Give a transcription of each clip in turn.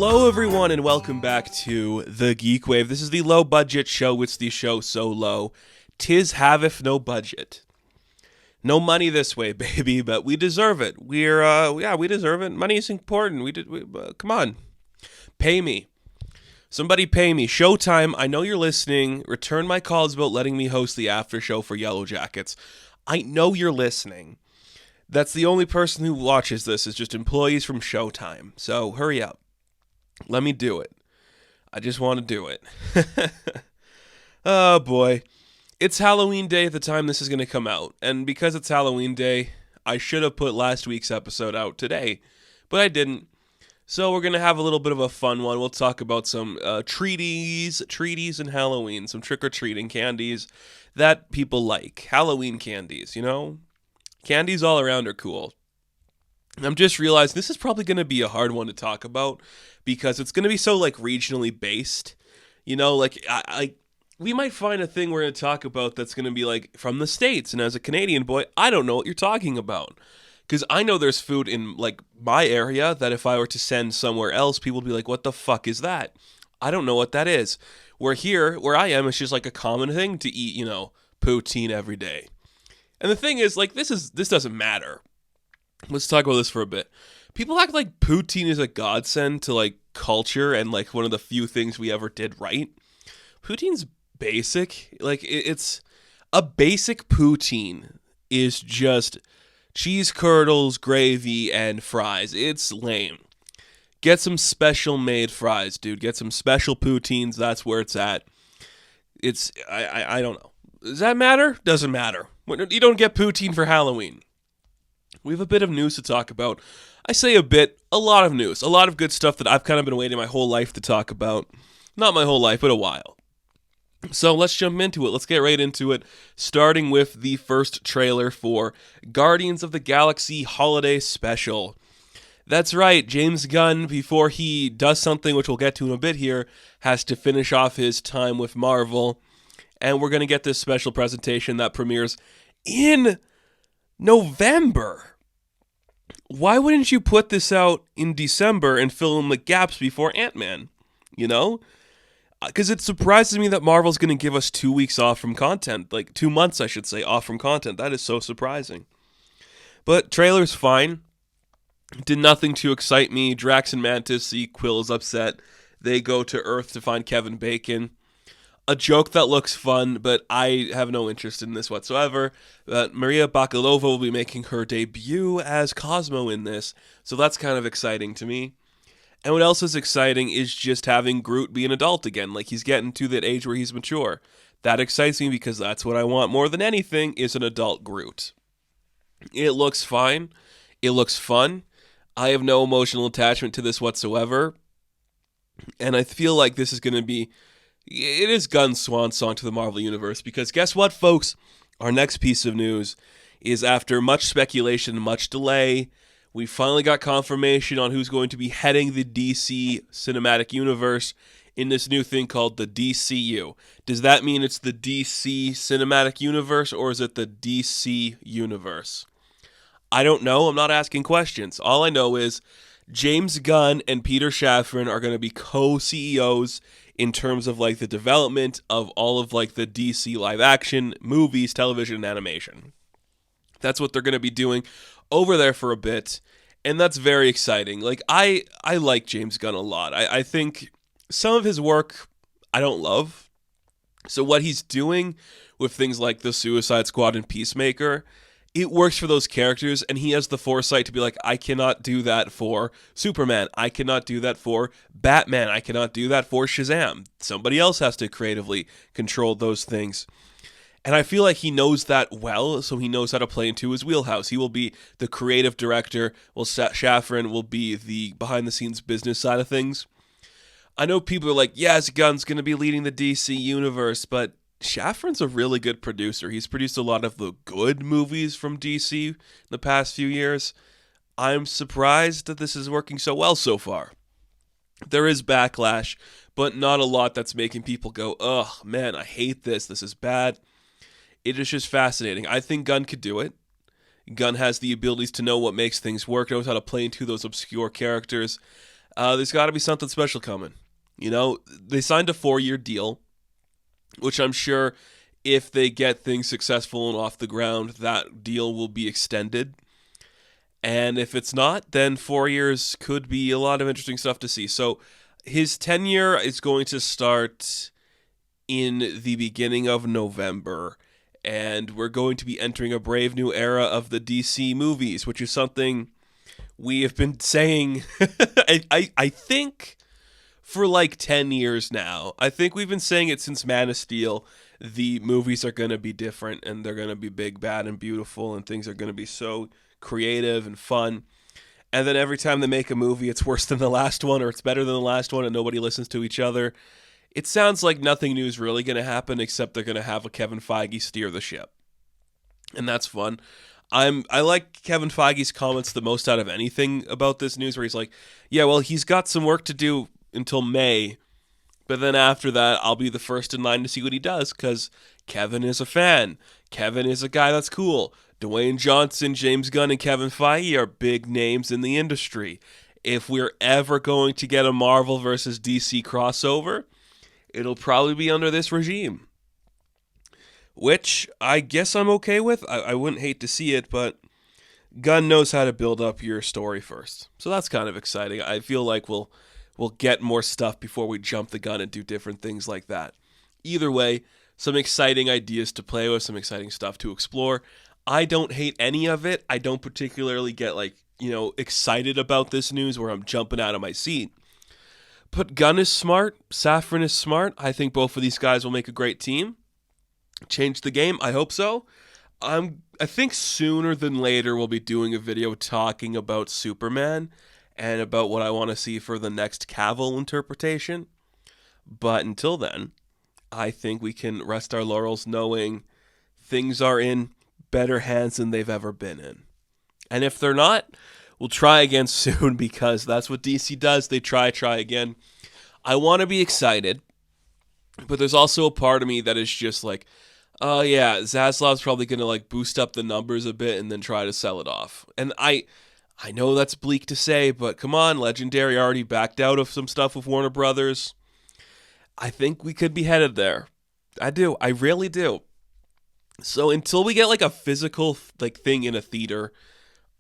Hello everyone and welcome back to the GeekWave. This is the low budget show. It's the show so low, 'tis haveth no budget. No money this way, baby, but we deserve it. We deserve it. Money is important. Come on. Pay me. Somebody pay me. Showtime, I know you're listening. Return my calls about letting me host the after show for Yellow Jackets. I know you're listening. That's the only person who watches this is just employees from Showtime. So hurry up. Let me do it. I just want to do it. Oh boy. It's Halloween Day at the time this is going to come out. And because it's Halloween Day, I should have put last week's episode out today. But I didn't. So we're going to have a little bit of a fun one. We'll talk about some treaties and Halloween. Some trick-or-treating candies that people like. Halloween candies, you know? Candies all around are cool. I'm just realizing this is probably going to be a hard one to talk about because it's going to be so like regionally based. You know, like we might find a thing we're going to talk about that's going to be like from the States. And as a Canadian boy, I don't know what you're talking about. Because I know there's food in like my area that if I were to send somewhere else, people would be like, what the fuck is that? I don't know what that is. Where here, where I am, it's just like a common thing to eat, you know, poutine every day. And the thing is, like, this doesn't matter. Let's talk about this for a bit. People act like poutine is a godsend to, like, culture and, like, one of the few things we ever did right. Poutine's basic. Like, it's a basic poutine is just cheese curds, gravy, and fries. It's lame. Get some special made fries, dude. Get some special poutines. That's where it's at. I don't know. Does that matter? Doesn't matter. You don't get poutine for Halloween. We have a bit of news to talk about. I say a bit, a lot of news. A lot of good stuff that I've kind of been waiting my whole life to talk about. Not my whole life, but a while. So let's jump into it. Let's get right into it. Starting with the first trailer for Guardians of the Galaxy Holiday Special. That's right, James Gunn, before he does something, which we'll get to in a bit here, has to finish off his time with Marvel. And we're going to get this special presentation that premieres in November. Why wouldn't you put this out in December and fill in the gaps before Ant-Man? You know? Because it surprises me that Marvel's going to give us 2 weeks off from content. Like 2 months, I should say, off from content. That is so surprising. But trailer's fine. Did nothing to excite me. Drax and Mantis see Quill is upset. They go to Earth to find Kevin Bacon. A joke that looks fun, but I have no interest in this whatsoever. Maria Bakalova will be making her debut as Cosmo in this, so that's kind of exciting to me. And what else is exciting is just having Groot be an adult again, like he's getting to that age where he's mature. That excites me because that's what I want more than anything is an adult Groot. It looks fine. It looks fun. I have no emotional attachment to this whatsoever. And I feel like this is going to be... It is Gunn's swan song to the Marvel Universe, because guess what, folks? Our next piece of news is after much speculation and much delay, we finally got confirmation on who's going to be heading the DC Cinematic Universe in this new thing called the DCU. Does that mean it's the DC Cinematic Universe, or is it the DC Universe? I don't know. I'm not asking questions. All I know is James Gunn and Peter Safran are going to be co-CEOs in terms of like the development of all of like the DC live action movies, television, and animation. That's what they're going to be doing over there for a bit, and that's very exciting. Like I like James Gunn a lot. I think some of his work I don't love. So what he's doing with things like the Suicide Squad and Peacemaker, it works for those characters, and he has the foresight to be like, I cannot do that for Superman. I cannot do that for Batman. I cannot do that for Shazam. Somebody else has to creatively control those things. And I feel like he knows that well, so he knows how to play into his wheelhouse. He will be the creative director, while Safran will be the behind-the-scenes business side of things. I know people are like, yes, Gunn's going to be leading the DC universe, but Safran's a really good producer. He's produced a lot of the good movies from DC in the past few years. I'm surprised that this is working so well so far. There is backlash, but not a lot that's making people go, ugh, man, I hate this. This is bad. It is just fascinating. I think Gunn could do it. Gunn has the abilities to know what makes things work, knows how to play into those obscure characters. There's got to be something special coming. You know, they signed a 4-year deal, which I'm sure if they get things successful and off the ground, that deal will be extended. And if it's not, then 4 years could be a lot of interesting stuff to see. So his tenure is going to start in the beginning of November. And we're going to be entering a brave new era of the DC movies, which is something we have been saying, I think, for like 10 years now. I think we've been saying it since Man of Steel. The movies are going to be different, and they're going to be big, bad, and beautiful, and things are going to be so creative and fun. And then every time they make a movie, it's worse than the last one, or it's better than the last one, and nobody listens to each other. It sounds like nothing new is really going to happen, except they're going to have a Kevin Feige steer the ship. And that's fun. I like Kevin Feige's comments the most out of anything about this news, where he's like, yeah, well, he's got some work to do until May, but then after that, I'll be the first in line to see what he does, because Kevin is a fan. Kevin is a guy that's cool. Dwayne Johnson, James Gunn, and Kevin Feige are big names in the industry. If we're ever going to get a Marvel versus DC crossover, it'll probably be under this regime. Which I guess I'm okay with. I wouldn't hate to see it, but Gunn knows how to build up your story first. So that's kind of exciting. I feel like we'll get more stuff before we jump the gun and do different things like that. Either way, some exciting ideas to play with, some exciting stuff to explore. I don't hate any of it. I don't particularly get excited about this news where I'm jumping out of my seat. But Gunn is smart. Safran is smart. I think both of these guys will make a great team. Change the game. I hope so. I think sooner than later we'll be doing a video talking about Superman and about what I want to see for the next Cavill interpretation. But until then, I think we can rest our laurels knowing things are in better hands than they've ever been in. And if they're not, we'll try again soon, because that's what DC does. They try again. I want to be excited, but there's also a part of me that is just like, oh yeah, Zaslav's probably going to boost up the numbers a bit and then try to sell it off. And I know that's bleak to say, but come on, Legendary already backed out of some stuff with Warner Brothers. I think we could be headed there. I do. I really do. So until we get a physical thing in a theater,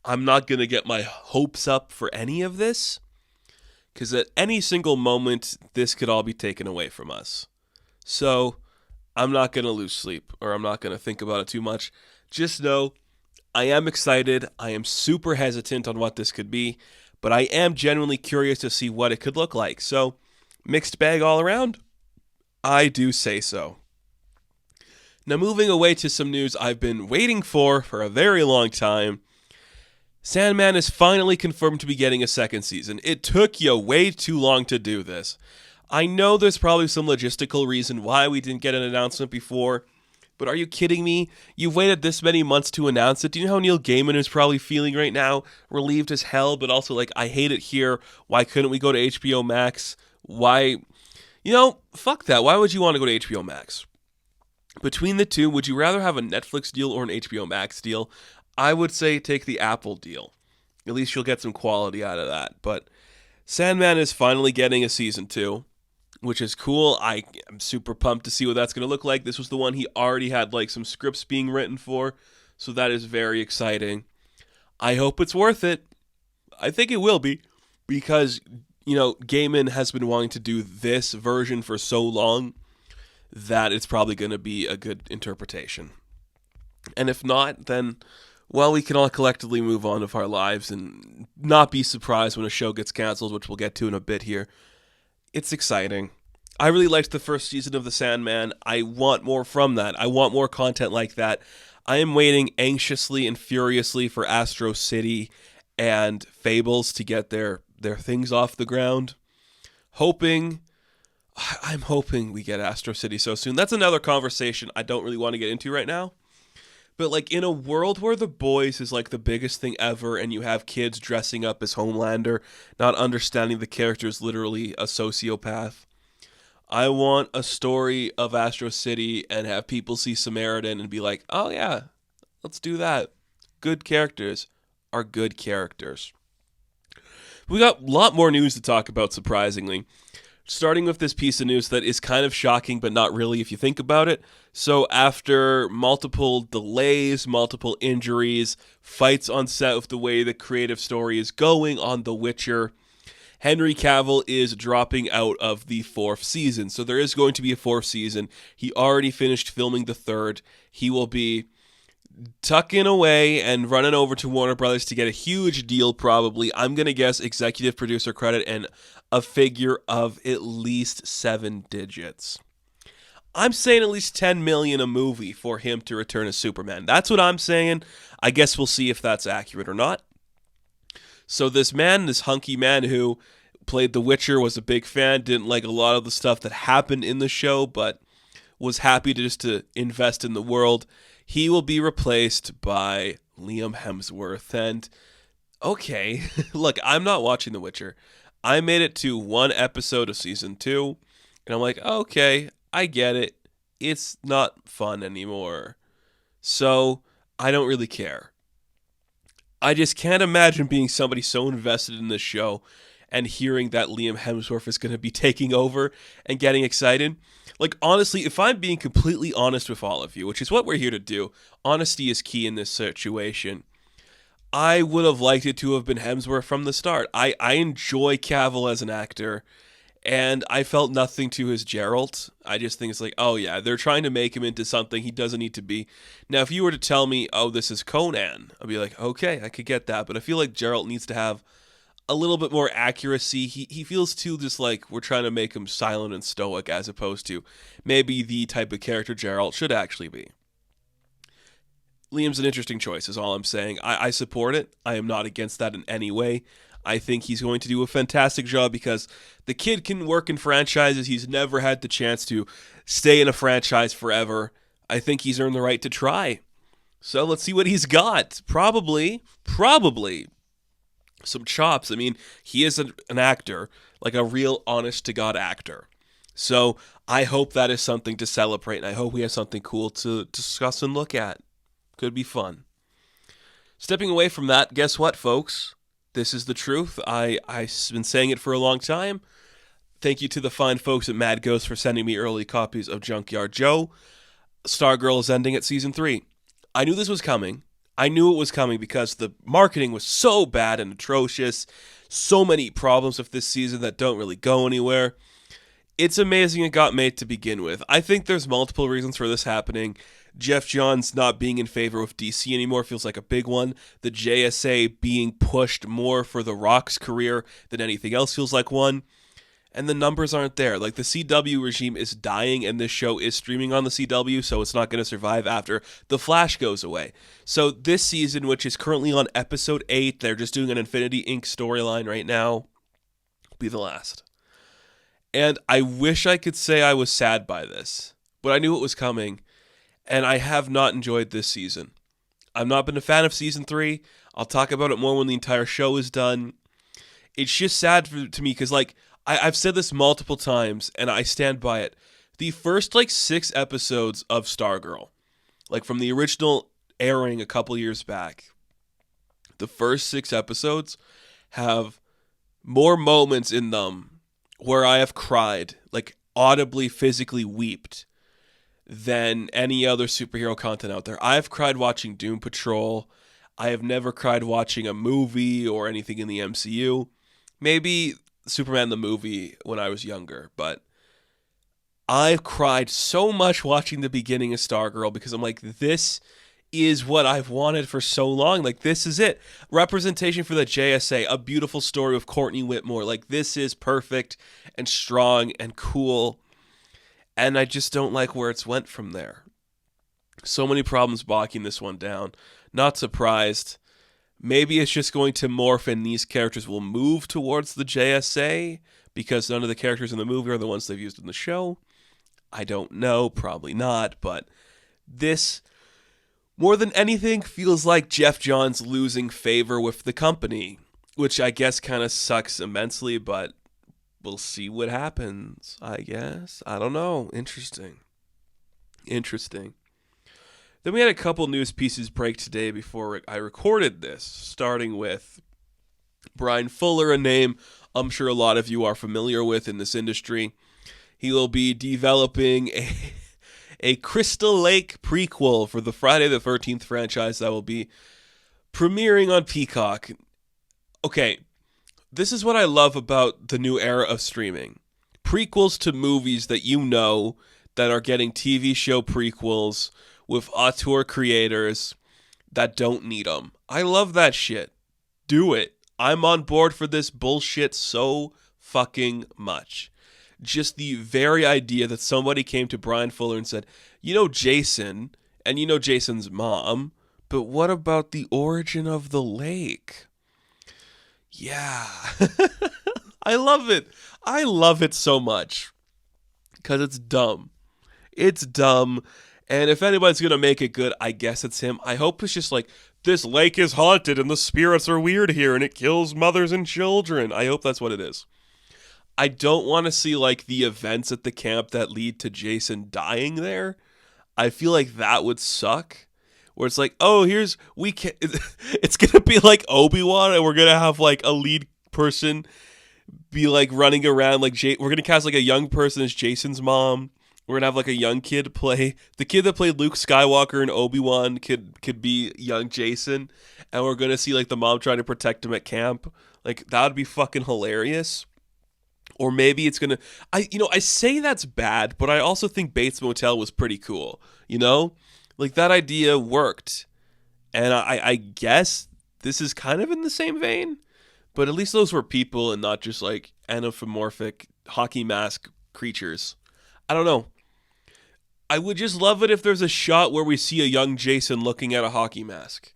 I'm not going to get my hopes up for any of this, because at any single moment, this could all be taken away from us. So I'm not going to lose sleep, or I'm not going to think about it too much. Just know I am excited. I am super hesitant on what this could be, but I am genuinely curious to see what it could look like. So mixed bag all around? I do say so. Now, moving away to some news I've been waiting for a very long time. Sandman is finally confirmed to be getting a second season. It took you way too long to do this. I know there's probably some logistical reason why we didn't get an announcement before, but are you kidding me? You've waited this many months to announce it. Do you know how Neil Gaiman is probably feeling right now? Relieved as hell, but also I hate it here. Why couldn't we go to HBO Max? Why? Fuck that. Why would you want to go to HBO Max? Between the two, would you rather have a Netflix deal or an HBO Max deal? I would say take the Apple deal. At least you'll get some quality out of that. But Sandman is finally getting a season 2, which is cool. I'm super pumped to see what that's going to look like. This was the one he already had some scripts being written for, so that is very exciting. I hope it's worth it. I think it will be, because Gaiman has been wanting to do this version for so long that it's probably going to be a good interpretation. And if not, then, well, we can all collectively move on with our lives and not be surprised when a show gets canceled, which we'll get to in a bit here. It's exciting. I really liked the first season of The Sandman. I want more from that. I want more content like that. I am waiting anxiously and furiously for Astro City and Fables to get their things off the ground. I'm hoping we get Astro City so soon. That's another conversation I don't really want to get into right now. But in a world where The Boys is the biggest thing ever, and you have kids dressing up as Homelander, not understanding the character is literally a sociopath, I want a story of Astro City and have people see Samaritan and be like, oh yeah, let's do that. Good characters are good characters. We got a lot more news to talk about, surprisingly. Starting with this piece of news that is kind of shocking, but not really if you think about it. So after multiple delays, multiple injuries, fights on set with the way the creative story is going on The Witcher, Henry Cavill is dropping out of the 4th season. So there is going to be a 4th season. He already finished filming the 3rd. He will be tucking away and running over to Warner Brothers to get a huge deal, probably. I'm going to guess executive producer credit and a figure of at least 7 digits. I'm saying at least $10 million a movie for him to return as Superman. That's what I'm saying. I guess we'll see if that's accurate or not. So this man, this hunky man who played The Witcher, was a big fan, didn't like a lot of the stuff that happened in the show, but was happy to invest in the world. He will be replaced by Liam Hemsworth. And, okay, look, I'm not watching The Witcher. I made it to 1 episode of season 2, and I'm like, okay, I get it. It's not fun anymore. So, I don't really care. I just can't imagine being somebody so invested in this show and hearing that Liam Hemsworth is going to be taking over and getting excited. Like, honestly, if I'm being completely honest with all of you, which is what we're here to do, honesty is key in this situation, I would have liked it to have been Hemsworth from the start. I enjoy Cavill as an actor, and I felt nothing to his Geralt. I just think it's like, oh yeah, they're trying to make him into something he doesn't need to be. Now, if you were to tell me, oh, this is Conan, I'd be like, okay, I could get that. But I feel like Geralt needs to have a little bit more accuracy. He feels too just like we're trying to make him silent and stoic as opposed to maybe the type of character Geralt should actually be. Liam's an interesting choice is all I'm saying. I support it. I am not against that in any way. I think he's going to do a fantastic job because the kid can work in franchises. He's never had the chance to stay in a franchise forever. I think he's earned the right to try. So let's see what he's got. Probably some chops. I mean, he is an actor, like a real honest-to-God actor. So I hope that is something to celebrate, and I hope we have something cool to discuss and look at. Could be fun. Stepping away from that, guess what, folks? This is the truth. I've been saying it for a long time. Thank you to the fine folks at Mad Ghost for sending me early copies of Junkyard Joe. Stargirl is ending at season 3. I knew this was coming. I knew it was coming because the marketing was so bad and atrocious. So many problems with this season that don't really go anywhere. It's amazing it got made to begin with. I think there's multiple reasons for this happening. Jeff Johns not being in favor with DC anymore feels like a big one. The JSA being pushed more for The Rock's career than anything else feels like one. And the numbers aren't there. Like, the CW regime is dying, and this show is streaming on the CW, so it's not going to survive after The Flash goes away. So this season, which is currently on episode 8, they're just doing an Infinity Inc. storyline right now, will be the last. And I wish I could say I was sad by this, but I knew it was coming, and I have not enjoyed this season. I've not been a fan of season 3. I'll talk about it more when the entire show is done. It's just sad to me because, like, I've said this multiple times, and I stand by it. The first, 6 episodes of Stargirl, from the original airing a couple years back, the first 6 episodes have more moments in them where I have cried, audibly, physically weeped, than any other superhero content out there. I have cried watching Doom Patrol. I have never cried watching a movie or anything in the MCU. Maybe Superman the movie when I was younger, but I've cried so much watching the beginning of Stargirl because I'm like, this is what I've wanted for so long. This is it. Representation for the JSA, a beautiful story with Courtney Whitmore. This is perfect and strong and cool. And I just don't like where it's went from there. So many problems bogging this one down. Not surprised. Maybe it's just going to morph and these characters will move towards the JSA because none of the characters in the movie are the ones they've used in the show. I don't know. Probably not. But this, more than anything, feels like Jeff Johns losing favor with the company, which I guess kind of sucks immensely, but we'll see what happens, I guess. I don't know. Interesting. Then we had a couple news pieces break today before I recorded this, starting with Brian Fuller, a name I'm sure a lot of you are familiar with in this industry. He will be developing a Crystal Lake prequel for the Friday the 13th franchise that will be premiering on Peacock. Okay, this is what I love about the new era of streaming. Prequels to movies that you know that are getting TV show prequels with auteur creators that don't need them. I love that shit. Do it. I'm on board for this bullshit so fucking much. Just the very idea that somebody came to Brian Fuller and said, you know Jason, and you know Jason's mom, but what about the origin of the lake? Yeah. I love it. I love it so much. Because it's dumb. It's dumb. And if anybody's going to make it good, I guess it's him. I hope it's just like, this lake is haunted and the spirits are weird here and it kills mothers and children. I hope that's what it is. I don't want to see like the events at the camp that lead to Jason dying there. I feel like that would suck. Where it's like, oh, it's going to be like Obi-Wan and we're going to have like a lead person be like running around like we're going to cast like a young person as Jason's mom. We're going to have like a young kid play. The kid that played Luke Skywalker and Obi-Wan could be young Jason. And we're going to see like the mom trying to protect him at camp. Like that would be fucking hilarious. Or maybe it's going to, I say that's bad, but I also think Bates Motel was pretty cool. You know, like that idea worked. And I guess this is kind of in the same vein, but at least those were people and not just like anthropomorphic hockey mask creatures. I don't know. I would just love it if there's a shot where we see a young Jason looking at a hockey mask.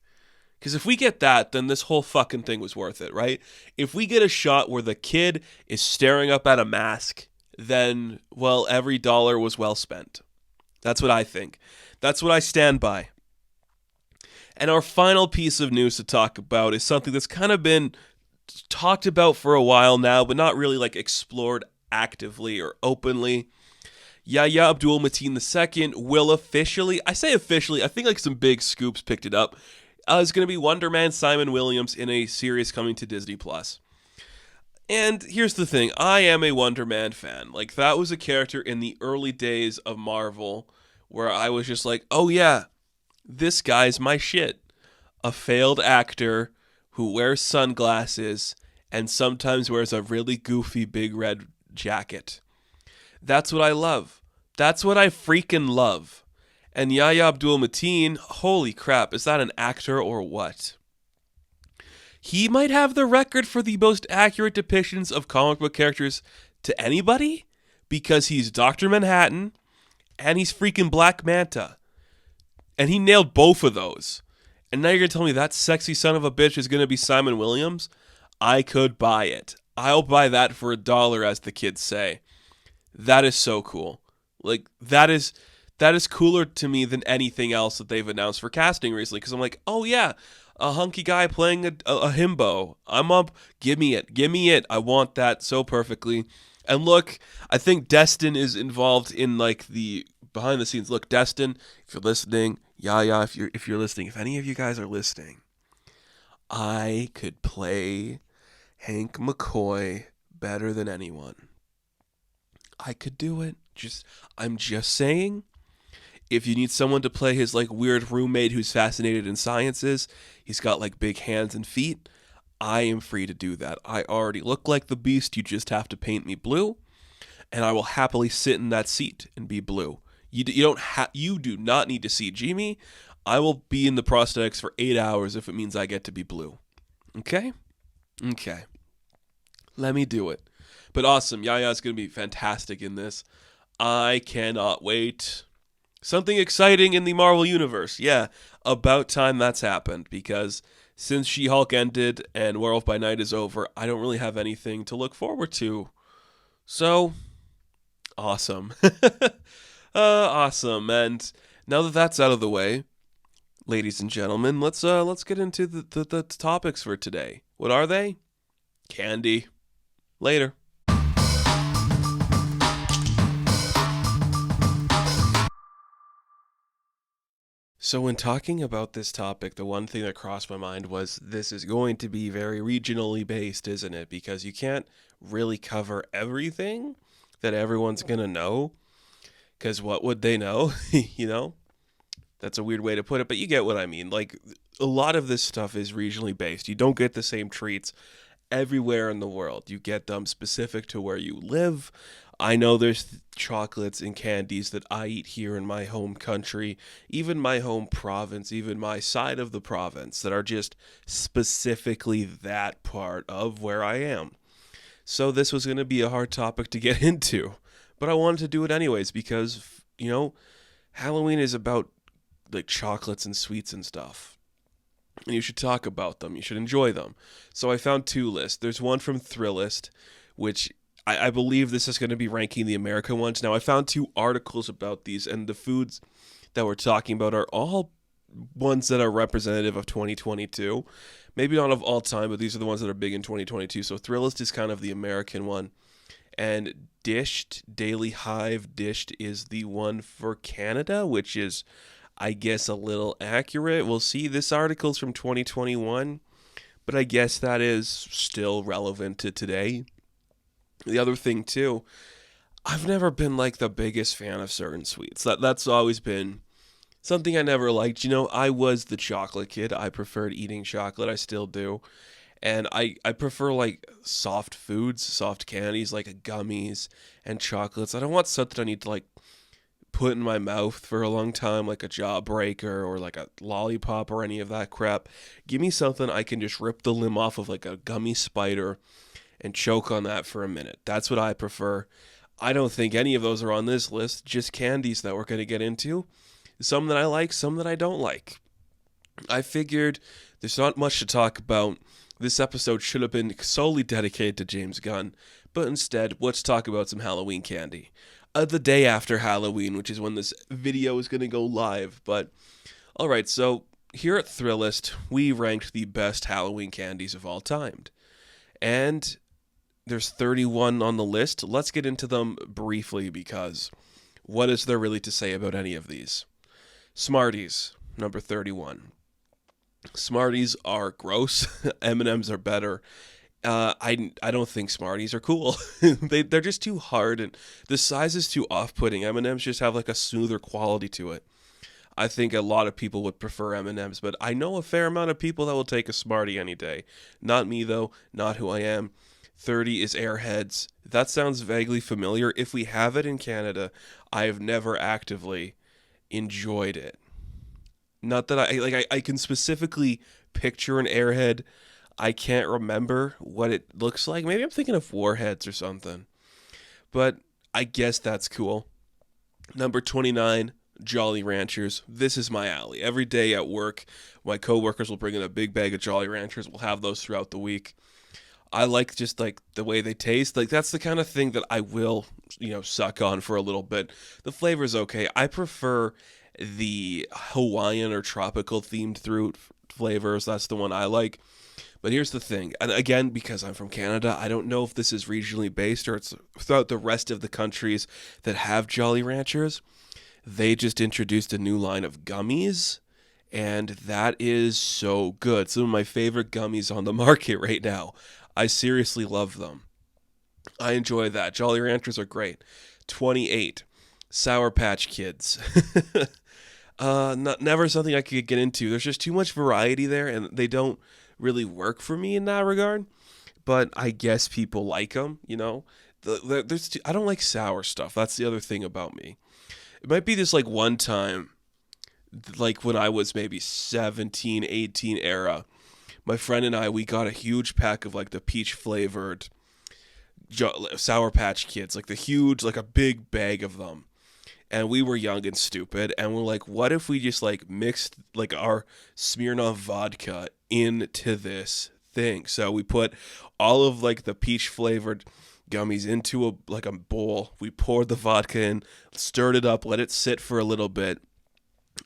Because if we get that, then this whole fucking thing was worth it, right? If we get a shot where the kid is staring up at a mask, then, well, every dollar was well spent. That's what I think. That's what I stand by. And our final piece of news to talk about is something that's kind of been talked about for a while now, but not really like explored actively or openly. Yahya Abdul Mateen II will officially, I say officially, I think like some big scoops picked it up, is going to be Wonder Man Simon Williams in a series coming to Disney+. And here's the thing, I am a Wonder Man fan. Like, that was a character in the early days of Marvel where I was just like, oh yeah, this guy's my shit. A failed actor who wears sunglasses and sometimes wears a really goofy big red jacket. That's what I love. That's what I freaking love. And Yahya Abdul Mateen, holy crap, is that an actor or what? He might have the record for the most accurate depictions of comic book characters to anybody because he's Dr. Manhattan and he's freaking Black Manta. And he nailed both of those. And now you're going to tell me that sexy son of a bitch is going to be Simon Williams? I could buy it. I'll buy that for $1, as the kids say. That is so cool. Like, that is cooler to me than anything else that they've announced for casting recently. Because I'm like, oh yeah, a hunky guy playing a himbo. I'm up. Give me it. Give me it. I want that so perfectly. And look, I think Destin is involved in like the behind the scenes. Look, Destin, if you're listening, Yahya, if you're listening, if any of you guys are listening, I could play Hank McCoy better than anyone. I could do it. I'm just saying, if you need someone to play his like weird roommate who's fascinated in sciences, he's got like big hands and feet, I am free to do that. I already look like the Beast. You just have to paint me blue, and I will happily sit in that seat and be blue. You do not need to CG me. I will be in the prosthetics for 8 hours if it means I get to be blue. Okay? Okay. Let me do it. But awesome. Yahya's going to be fantastic in this. I cannot wait. Something exciting in the Marvel Universe. Yeah, about time that's happened, because since She-Hulk ended and Werewolf by Night is over, I don't really have anything to look forward to. So, awesome. Awesome. And now that that's out of the way, ladies and gentlemen, let's get into the topics for today. What are they? Candy. Later. So, when talking about this topic, the one thing that crossed my mind was this is going to be very regionally based, isn't it? Because you can't really cover everything that everyone's going to know. Because what would they know? you know? That's a weird way to put it, but you get what I mean. Like, a lot of this stuff is regionally based. You don't get the same treats everywhere in the world. You get them specific to where you live. I know there's chocolates and candies that I eat here in my home country, even my home province, even my side of the province, that are just specifically that part of where I am. So this was going to be a hard topic to get into, but I wanted to do it anyways because, Halloween is about like chocolates and sweets and stuff. And you should talk about them. You should enjoy them. So I found two lists. There's one from Thrillist, which I believe this is going to be ranking the American ones. Now, I found two articles about these, and the foods that we're talking about are all ones that are representative of 2022. Maybe not of all time, but these are the ones that are big in 2022. So Thrillist is kind of the American one. And Daily Hive Dished is the one for Canada, which is, I guess, a little accurate. We'll see. This article's from 2021, but I guess that is still relevant to today. The other thing, too, I've never been, like, the biggest fan of certain sweets. That's always been something I never liked. I was the chocolate kid. I preferred eating chocolate. I still do. And I prefer, like, soft foods, soft candies, like gummies and chocolates. I don't want something I need to, like, put in my mouth for a long time, like a jawbreaker or like a lollipop or any of that crap. Give me something I can just rip the limb off of, like a gummy spider, and choke on that for a minute. That's what I prefer. I don't think any of those are on this list, just candies that we're going to get into. Some that I like, some that I don't like. I figured there's not much to talk about. This episode should have been solely dedicated to James Gunn, but instead, let's talk about some Halloween candy. The day after Halloween, which is when this video is going to go live. But, alright, so here at Thrillist, we ranked the best Halloween candies of all time. And there's 31 on the list. Let's get into them briefly because what is there really to say about any of these? Smarties, number 31. Smarties are gross. M&Ms are better. I don't think Smarties are cool. They're just too hard, and the size is too off-putting. M&Ms just have like a smoother quality to it. I think a lot of people would prefer M&Ms, but I know a fair amount of people that will take a Smartie any day. Not me though, not who I am. 30 is Airheads. That sounds vaguely familiar. If we have it in Canada, I have never actively enjoyed it. Not that I can specifically picture an Airhead. I can't remember what it looks like. Maybe I'm thinking of Warheads or something. But I guess that's cool. Number 29, Jolly Ranchers. This is my alley. Every day at work, my coworkers will bring in a big bag of Jolly Ranchers. We'll have those throughout the week. I like just like the way they taste. Like that's the kind of thing that I will, suck on for a little bit. The flavor's okay. I prefer the Hawaiian or tropical themed fruit flavors. That's the one I like. But here's the thing, and again, because I'm from Canada, I don't know if this is regionally based or it's throughout the rest of the countries that have Jolly Ranchers. They just introduced a new line of gummies, and that is so good. Some of my favorite gummies on the market right now. I seriously love them. I enjoy that. Jolly Ranchers are great. 28, Sour Patch Kids. Never something I could get into. There's just too much variety there, and they don't really work for me in that regard. But I guess people like them, I don't like sour stuff. That's the other thing about me. It might be this like one time, like when I was maybe 17, 18 era, my friend and I, we got a huge pack of like the peach flavored Sour Patch Kids, like the huge, like a big bag of them. And we were young and stupid, and we're like, what if we just like mixed like our Smirnoff vodka into this thing? So we put all of like the peach flavored gummies into a bowl. We poured the vodka in, stirred it up, let it sit for a little bit.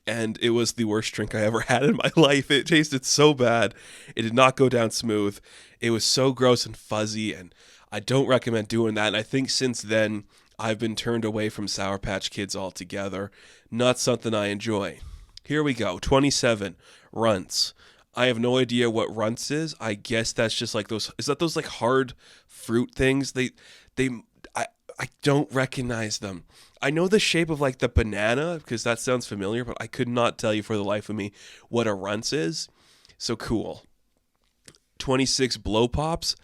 And it was the worst drink I ever had in my life. It tasted so bad. It did not go down smooth. It was so gross and fuzzy, and I don't recommend doing that. And I think since then, I've been turned away from Sour Patch Kids altogether. Not something I enjoy. Here we go. 27, Runts. I have no idea what Runts is. I guess that's just like those. Is that those like hard fruit things? They. I don't recognize them. I know the shape of like the banana because that sounds familiar, but I could not tell you for the life of me what a Runts is. So cool. 26, Blow Pops.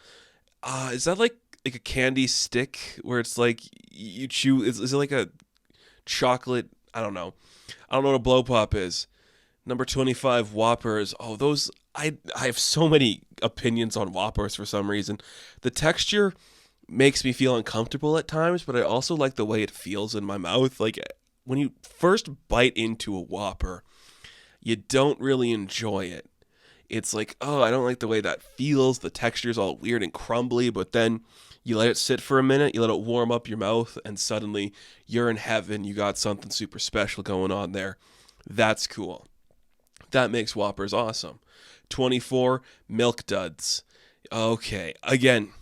Is that like a candy stick where it's like you chew? Is it like a chocolate? I don't know. I don't know what a Blow Pop is. Number 25, Whoppers. Oh, those, I have so many opinions on Whoppers for some reason. The texture makes me feel uncomfortable at times, but I also like the way it feels in my mouth. Like when you first bite into a Whopper, you don't really enjoy it. It's like, oh, I don't like the way that feels. The texture's all weird and crumbly, but then you let it sit for a minute, you let it warm up your mouth, and suddenly you're in heaven. You got something super special going on there. That's cool. That makes Whoppers awesome. 24, Milk Duds. Okay, again,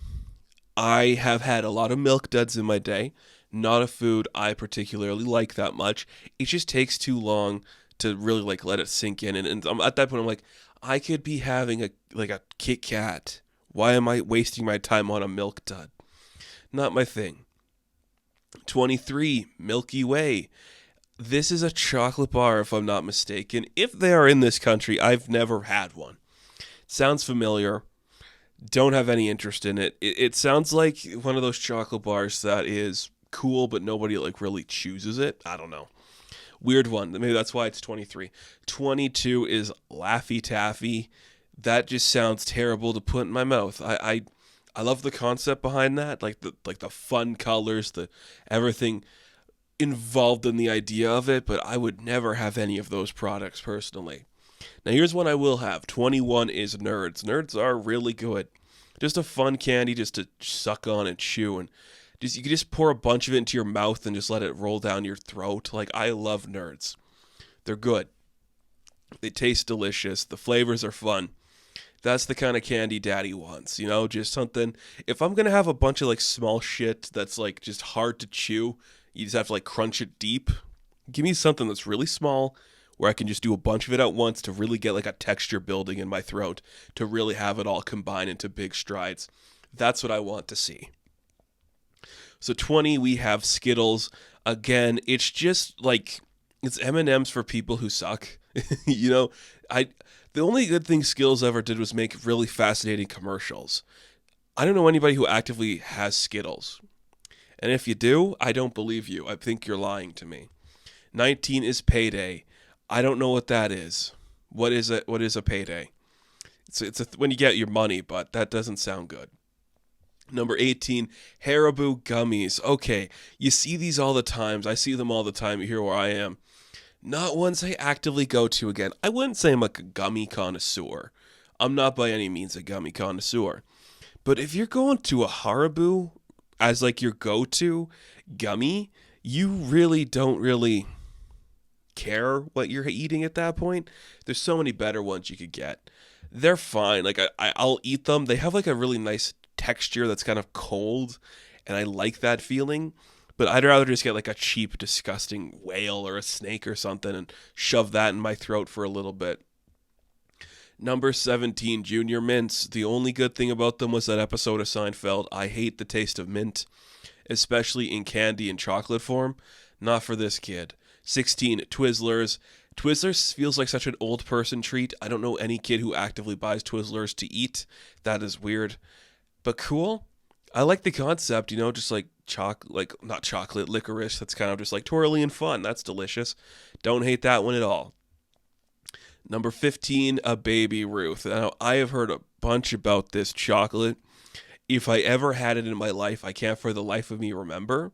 I have had a lot of Milk Duds in my day. Not a food I particularly like that much. It just takes too long to really like let it sink in. And at that point, I'm like, I could be having a Kit Kat. Why am I wasting my time on a Milk Dud? Not my thing. 23, Milky Way. This is a chocolate bar, if I'm not mistaken. If they are in this country, I've never had one. Sounds familiar. Don't have any interest in it. It sounds like one of those chocolate bars that is cool, but nobody like really chooses it. I don't know. Weird one. Maybe that's why it's 23. 22 is Laffy Taffy. That just sounds terrible to put in my mouth. I love the concept behind that, like the fun colors, the everything involved in the idea of it, but I would never have any of those products personally. Now here's one I will have. 21 is Nerds. Nerds are really good. Just a fun candy just to suck on and chew, and you can just pour a bunch of it into your mouth and just let it roll down your throat. Like, I love Nerds. They're good. They taste delicious. The flavors are fun. That's the kind of candy Daddy wants, you know, just something. If I'm going to have a bunch of like small shit that's like just hard to chew, you just have to like crunch it deep. Give me something that's really small where I can just do a bunch of it at once to really get like a texture building in my throat, to really have it all combine into big strides. That's what I want to see. So 20, we have Skittles. Again, it's just like, it's M&Ms for people who suck. You know, the only good thing Skittles ever did was make really fascinating commercials. I don't know anybody who actively has Skittles. And if you do, I don't believe you. I think you're lying to me. 19 is Payday. I don't know what that is. What is it? What is a payday? It's when you get your money, but that doesn't sound good. Number 18, Haribo gummies. Okay, you see these all the times. I see them all the time here where I am. Not ones I actively go to again. I wouldn't say I'm like a gummy connoisseur. I'm not by any means a gummy connoisseur. But if you're going to a Haribo as like your go-to gummy, you really don't really care what you're eating at that point. There's so many better ones you could get. They're fine. Like I'll eat them. They have like a really nice texture that's kind of cold, and I like that feeling. But I'd rather just get like a cheap, disgusting whale or a snake or something and shove that in my throat for a little bit. Number 17, Junior Mints. The only good thing about them was that episode of Seinfeld. I hate the taste of mint, especially in candy and chocolate form. Not for this kid. 16, Twizzlers. Twizzlers feels like such an old person treat. I don't know any kid who actively buys Twizzlers to eat. That is weird. But cool. I like the concept, you know, just like not chocolate, licorice. That's kind of just like twirly and fun. That's delicious. Don't hate that one at all. Number 15, a Baby Ruth. Now, I have heard a bunch about this chocolate. If I ever had it in my life, I can't for the life of me remember.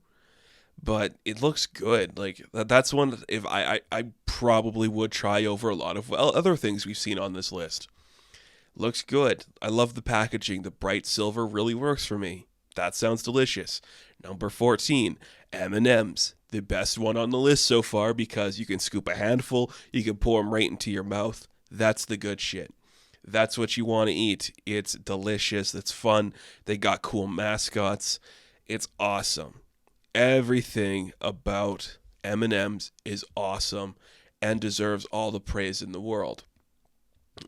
But it looks good. Like, that's one if I probably would try over a lot of other things we've seen on this list. Looks good. I love the packaging. The bright silver really works for me. That sounds delicious. Number 14, M&M's. The best one on the list so far because you can scoop a handful, you can pour them right into your mouth. That's the good shit. That's what you want to eat. It's delicious. It's fun. They got cool mascots. It's awesome. Everything about M&M's is awesome. and deserves all the praise in the world.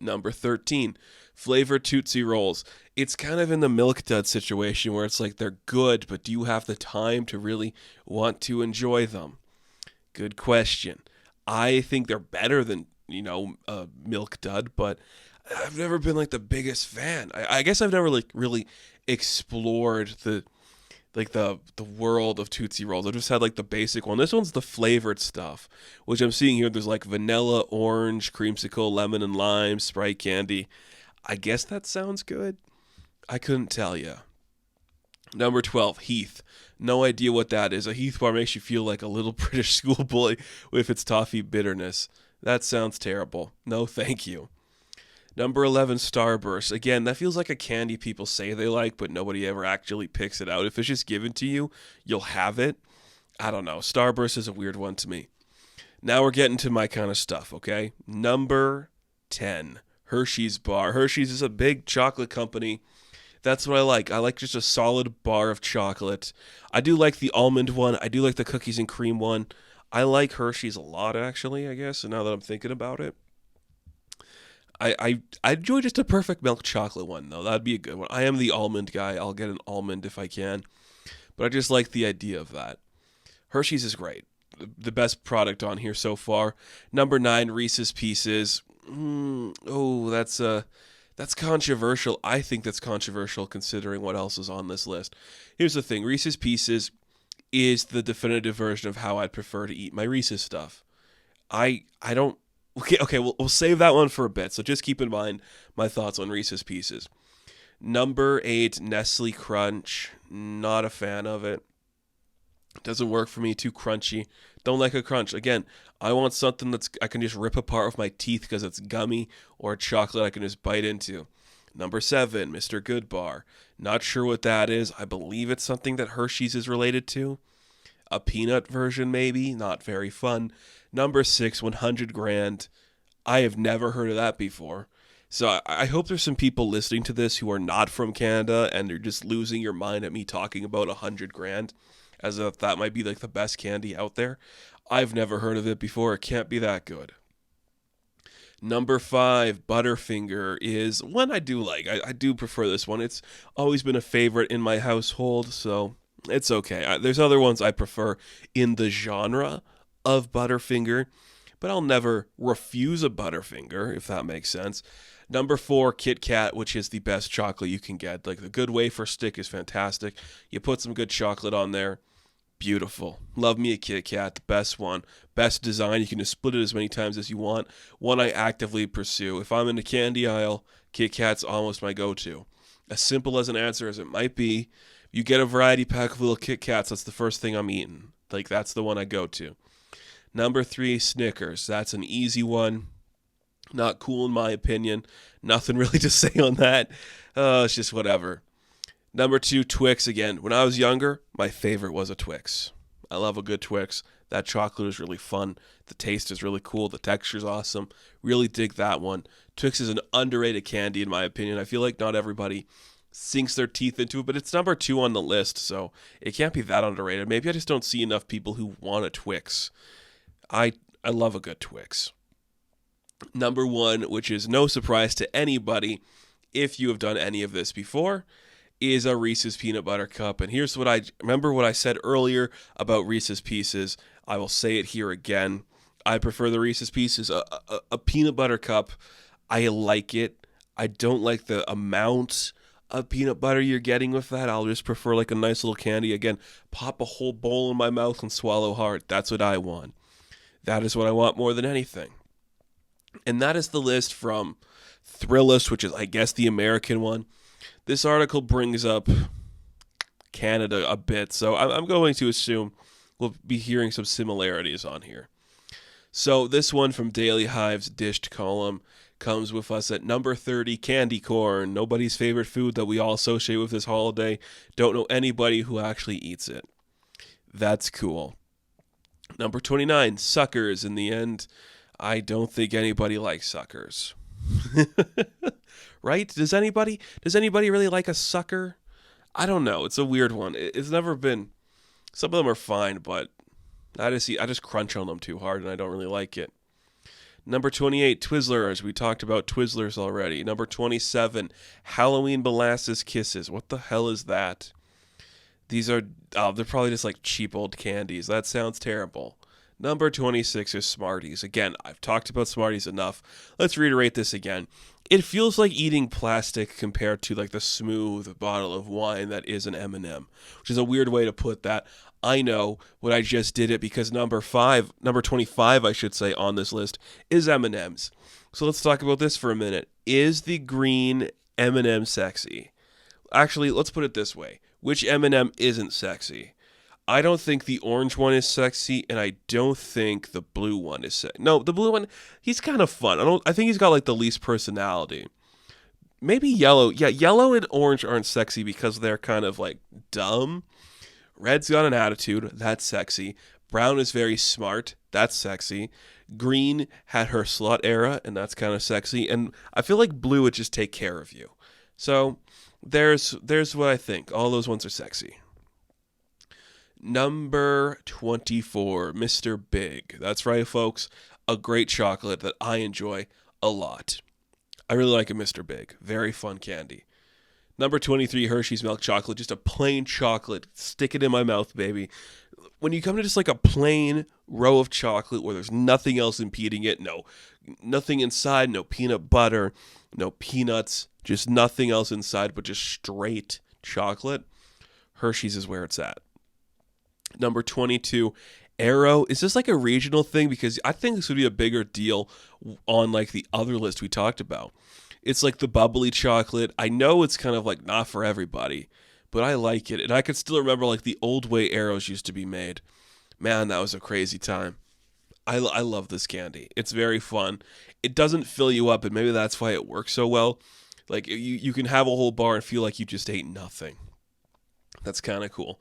Number 13, flavored Tootsie Rolls. It's kind of in the Milk Dud situation where it's like they're good, but do you have the time to really want to enjoy them? Good question. I think they're better than, Milk Dud, but I've never been like the biggest fan. I guess I've never like really explored the world of Tootsie Rolls. I just had like the basic one. This one's the flavored stuff, which I'm seeing here. There's like vanilla, orange, creamsicle, lemon and lime, Sprite candy. I guess that sounds good. I couldn't tell you. Number 12, Heath. No idea what that is. A Heath bar makes you feel like a little British schoolboy with its toffee bitterness. That sounds terrible. No, thank you. Number 11, Starburst. Again, that feels like a candy people say they like, but nobody ever actually picks it out. If it's just given to you, you'll have it. I don't know. Starburst is a weird one to me. Now we're getting to my kind of stuff, okay? Number 10, Hershey's bar. Hershey's is a big chocolate company. That's what I like. I like just a solid bar of chocolate. I do like the almond one. I do like the cookies and cream one. I like Hershey's a lot, actually, I guess, now that I'm thinking about it. I enjoy just a perfect milk chocolate one, though. That'd be a good one. I am the almond guy. I'll get an almond if I can. But I just like the idea of that. Hershey's is great. The best product on here so far. Number 9, Reese's Pieces. That's controversial. I think that's controversial considering what else is on this list. Here's the thing. Reese's Pieces is the definitive version of how I'd prefer to eat my Reese's stuff. I don't... Okay, we'll save that one for a bit. So just keep in mind my thoughts on Reese's Pieces. Number 8, Nestle Crunch. Not a fan of it. Doesn't work for me. Too crunchy. Don't like a crunch. Again, I want something that's I can just rip apart with my teeth because it's gummy, or chocolate I can just bite into. Number 7, Mr. Goodbar. Not sure what that is. I believe it's something that Hershey's is related to. A peanut version, maybe. Not very fun. Number 6, 100 Grand. I have never heard of that before. So I hope there's some people listening to this who are not from Canada and they're just losing your mind at me talking about 100 Grand as if that might be like the best candy out there. I've never heard of it before. It can't be that good. Number 5, Butterfinger is one I do like. I do prefer this one. It's always been a favorite in my household, so it's okay. There's other ones I prefer in the genre of Butterfinger, but I'll never refuse a Butterfinger, if that makes sense. Number 4, Kit Kat, which is the best chocolate you can get. Like the good wafer stick is fantastic. You put some good chocolate on there. Beautiful. Love me a Kit Kat, the best one. Best design. You can just split it as many times as you want. One I actively pursue. If I'm in the candy aisle, Kit Kat's almost my go-to. As simple as an answer as it might be, you get a variety pack of little Kit Kats, that's the first thing I'm eating. Like, that's the one I go to. Number 3, Snickers. That's an easy one. Not cool in my opinion. Nothing really to say on that. It's just whatever. Number 2, Twix again. When I was younger, my favorite was a Twix. I love a good Twix. That chocolate is really fun. The taste is really cool. The texture is awesome. Really dig that one. Twix is an underrated candy in my opinion. I feel like not everybody sinks their teeth into it, but it's number 2 on the list, so it can't be that underrated. Maybe I just don't see enough people who want a Twix. I love a good Twix. Number 1, which is no surprise to anybody if you have done any of this before, is a Reese's Peanut Butter Cup. And here's what I remember what I said earlier about Reese's Pieces. I will say it here again. I prefer the Reese's Pieces. A peanut butter cup, I like it. I don't like the amount of peanut butter you're getting with that. I'll just prefer like a nice little candy. Again, pop a whole bowl in my mouth and swallow hard. That's what I want. That is what I want more than anything. And that is the list from Thrillist, which is, I guess, the American one. This article brings up Canada a bit, so I'm going to assume we'll be hearing some similarities on here. So this one from Daily Hive's Dished column comes with us at number 30, candy corn. Nobody's favorite food that we all associate with this holiday. Don't know anybody who actually eats it. That's cool. Number 29, suckers. In the end, I don't think anybody likes suckers. Right? Does anybody really like a sucker? I don't know. It's a weird one. It's never been. Some of them are fine, but I just crunch on them too hard, and I don't really like it. Number 28, Twizzlers. We talked about Twizzlers already. Number 27, Halloween Molasses Kisses. What the hell is that? These are, they're probably just like cheap old candies. That sounds terrible. Number 26 is Smarties. Again, I've talked about Smarties enough. Let's reiterate this again. It feels like eating plastic compared to like the smooth bottle of wine that is an M&M, which is a weird way to put that. I know what I just did it because number 25, I should say, on this list is M&Ms. So let's talk about this for a minute. Is the green M&M sexy? Actually, let's put it this way. Which M&M isn't sexy? I don't think the orange one is sexy, and I don't think the blue one is sexy. No, the blue one, he's kind of fun. I think he's got like the least personality. Maybe yellow. Yeah, yellow and orange aren't sexy because they're kind of like dumb. Red's got an attitude. That's sexy. Brown is very smart. That's sexy. Green had her slut era, and that's kind of sexy. And I feel like blue would just take care of you. So there's what I think. All those ones are sexy. Number 24, Mr. Big. That's right, folks. A great chocolate that I enjoy a lot. I really like a Mr. Big. Very fun candy. Number 23, Hershey's Milk Chocolate. Just a plain chocolate. Stick it in my mouth, baby. When you come to just like a plain row of chocolate where there's nothing else impeding it, nothing inside, no peanut butter, no peanuts, just nothing else inside but just straight chocolate, Hershey's is where it's at. Number 22, Aero. Is this like a regional thing? Because I think this would be a bigger deal on like the other list we talked about. It's like the bubbly chocolate. I know it's kind of like not for everybody, but I like it. And I can still remember like the old way Aeros used to be made. Man, that was a crazy time. I love this candy. It's very fun. It doesn't fill you up, and maybe that's why it works so well. Like you can have a whole bar and feel like you just ate nothing. That's kind of cool.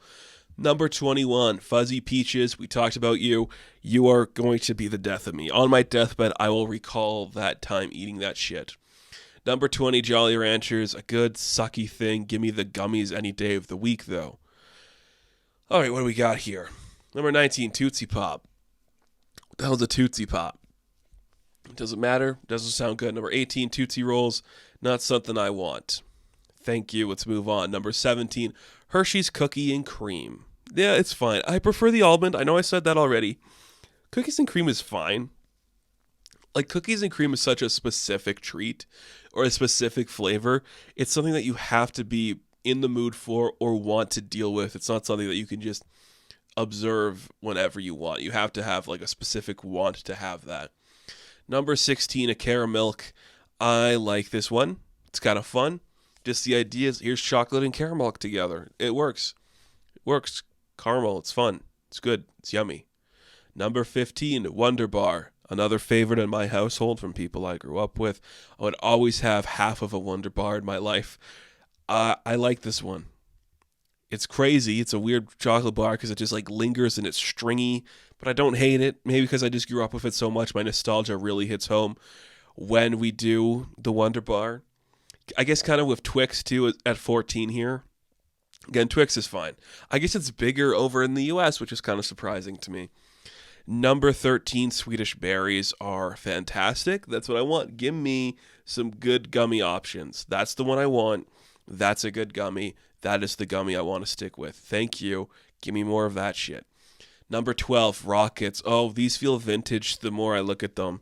Number 21, Fuzzy Peaches. We talked about you. You are going to be the death of me. On my deathbed, I will recall that time eating that shit. Number 20, Jolly Ranchers. A good, sucky thing. Give me the gummies any day of the week, though. All right, what do we got here? Number 19, Tootsie Pop. What the hell's a Tootsie Pop? Doesn't matter. Doesn't sound good. Number 18, Tootsie Rolls. Not something I want. Thank you. Let's move on. Number 17, Hershey's Cookie and Cream. Yeah, it's fine. I prefer the almond. I know I said that already. Cookies and cream is fine. Like, cookies and cream is such a specific treat or a specific flavor. It's something that you have to be in the mood for or want to deal with. It's not something that you can just observe whenever you want. You have to have like a specific want to have that. Number 16, a caramel. I like this one. It's kind of fun. Just the idea is here's chocolate and caramel together. It works. It works. Caramel, it's fun. It's good. It's yummy. Number 15, Wonder Bar. Another favorite in my household from people I grew up with. I would always have half of a Wonder Bar in my life. I like this one. It's crazy. It's a weird chocolate bar because it just like lingers and it's stringy. But I don't hate it. Maybe because I just grew up with it so much. My nostalgia really hits home when we do the Wonder Bar. I guess kind of with Twix too at 14 here. Again, Twix is fine. I guess it's bigger over in the US, which is kind of surprising to me. Number 13, Swedish Berries are fantastic. That's what I want. Give me some good gummy options. That's the one I want. That's a good gummy. That is the gummy I want to stick with. Thank you. Give me more of that shit. Number 12, Rockets. Oh, these feel vintage the more I look at them.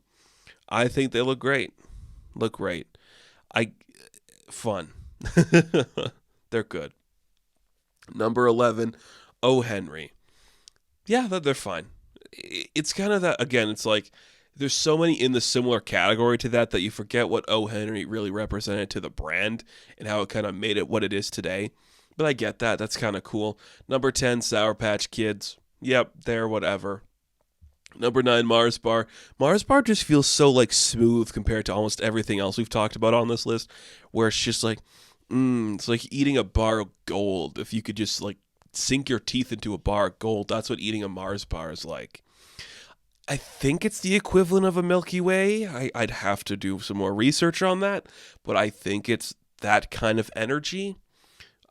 I think they look great. Look great. Fun. They're good. Number 11, O. Henry. Yeah, they're fine. It's kind of that, again, it's like there's so many in the similar category to that you forget what O. Henry really represented to the brand and how it kind of made it what it is today. But I get that. That's kind of cool. Number 10, Sour Patch Kids. Yep, they're whatever. Number 9, Mars Bar. Mars Bar just feels so like smooth compared to almost everything else we've talked about on this list, where it's just like, it's like eating a bar of gold. If you could just like sink your teeth into a bar of gold, that's what eating a Mars Bar is like. I think it's the equivalent of a Milky Way. I'd have to do some more research on that, but I think it's that kind of energy.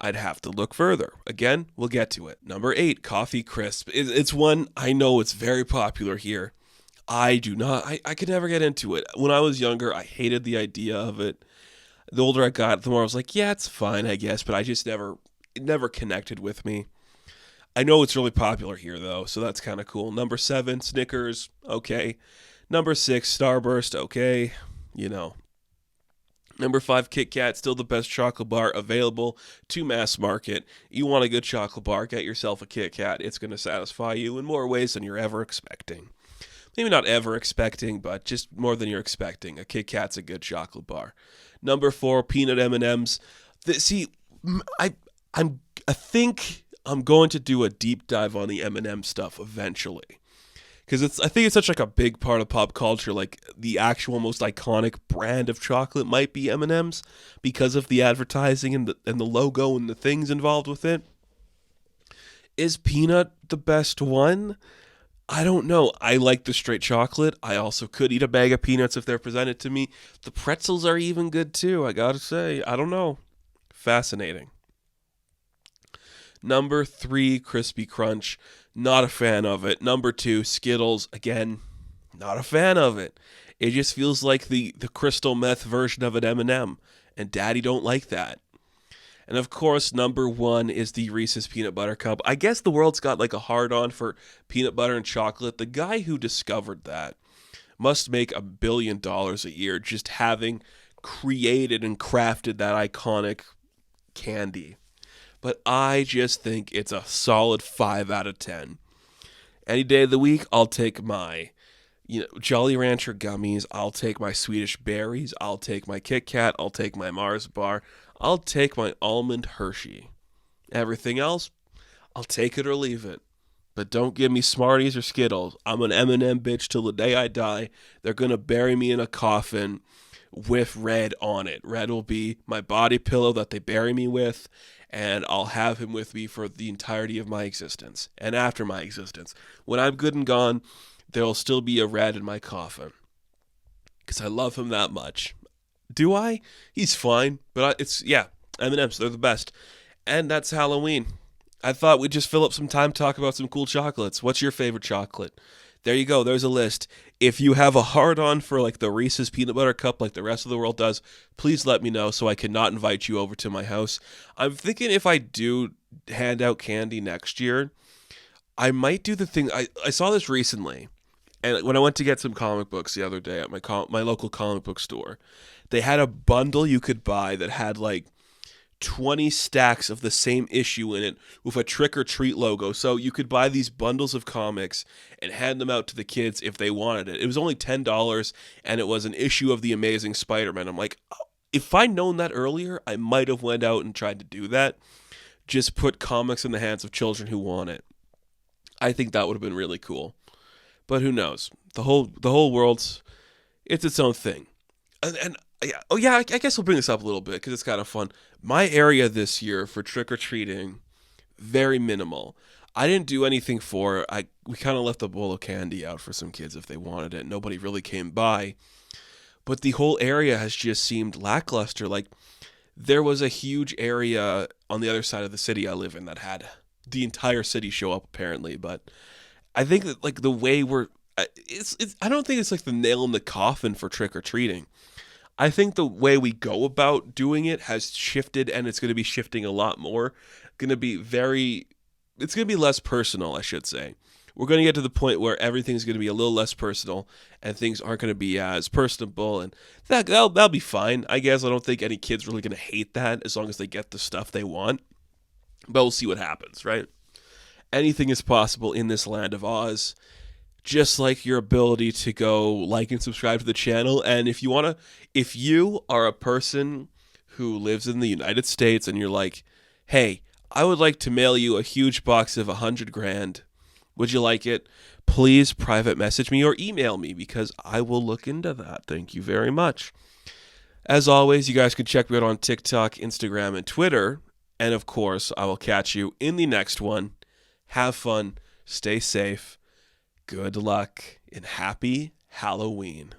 I'd have to look further. Again, we'll get to it. Number 8, Coffee Crisp. It's one I know it's very popular here. I do not. I could never get into it. When I was younger, I hated the idea of it. The older I got, the more I was like, yeah, it's fine, I guess, but I just it never connected with me. I know it's really popular here, though, so that's kind of cool. Number 7, Snickers, okay. Number 6, Starburst, okay. You know. Number 5, Kit Kat, still the best chocolate bar available to mass market. You want a good chocolate bar, get yourself a Kit Kat. It's going to satisfy you in more ways than you're ever expecting. Maybe not ever expecting, but just more than you're expecting. A Kit Kat's a good chocolate bar. Number 4, peanut M&Ms. See, I I'm I think I'm going to do a deep dive on the M&M stuff eventually, because I think it's such like a big part of pop culture. Like the actual most iconic brand of chocolate might be M&Ms because of the advertising and the logo and the things involved with it. Is peanut the best one? I don't know. I like the straight chocolate. I also could eat a bag of peanuts if they're presented to me. The pretzels are even good too, I gotta say. I don't know. Fascinating. Number 3, Crispy Crunch. Not a fan of it. Number 2, Skittles. Again, not a fan of it. It just feels like the crystal meth version of an M&M, and Daddy don't like that. And of course, number 1 is the Reese's Peanut Butter Cup. I guess the world's got like a hard-on for peanut butter and chocolate. The guy who discovered that must make $1 billion a year just having created and crafted that iconic candy. But I just think it's a solid 5 out of 10. Any day of the week, I'll take my Jolly Rancher gummies. I'll take my Swedish berries. I'll take my Kit Kat. I'll take my Mars bar. I'll take my almond Hershey. Everything else, I'll take it or leave it. But don't give me Smarties or Skittles. I'm an M&M bitch till the day I die. They're going to bury me in a coffin with red on it. Red will be my body pillow that they bury me with, and I'll have him with me for the entirety of my existence and after my existence. When I'm good and gone, there'll still be a red in my coffin because I love him that much. Do I? He's fine, but M&Ms, they're the best. And that's Halloween. I thought we'd just fill up some time to talk about some cool chocolates. What's your favorite chocolate? There you go. There's a list. If you have a hard-on for like the Reese's Peanut Butter Cup like the rest of the world does, please let me know so I cannot invite you over to my house. I'm thinking if I do hand out candy next year, I might do the thing. I saw this recently, and when I went to get some comic books the other day at my local comic book store, they had a bundle you could buy that had like 20 stacks of the same issue in it with a trick or treat logo. So you could buy these bundles of comics and hand them out to the kids if they wanted it. It was only $10 and it was an issue of The Amazing Spider-Man. I'm like, oh, if I'd known that earlier, I might have went out and tried to do that. Just put comics in the hands of children who want it. I think that would have been really cool. But who knows? The whole world's its own thing. And I guess we'll bring this up a little bit because it's kind of fun. My area this year for trick-or-treating, very minimal. I didn't do anything for it. We kind of left a bowl of candy out for some kids if they wanted it. Nobody really came by. But the whole area has just seemed lackluster. Like, there was a huge area on the other side of the city I live in that had the entire city show up, apparently. But I think that, like, the way I don't think it's like the nail in the coffin for trick-or-treating. I think the way we go about doing it has shifted, and it's going to be shifting a lot more. It's going to be less personal, I should say. We're going to get to the point where everything's going to be a little less personal, and things aren't going to be as personable, and that'll be fine. I guess I don't think any kid's really going to hate that as long as they get the stuff they want. But we'll see what happens, right? Anything is possible in this land of Oz. Just like your ability to go like and subscribe to the channel. And if you are a person who lives in the United States and you're like, hey, I would like to mail you a huge box of $100,000. Would you like it? Please private message me or email me because I will look into that. Thank you very much. As always, you guys can check me out on TikTok, Instagram, and Twitter. And of course, I will catch you in the next one. Have fun. Stay safe. Good luck and happy Halloween.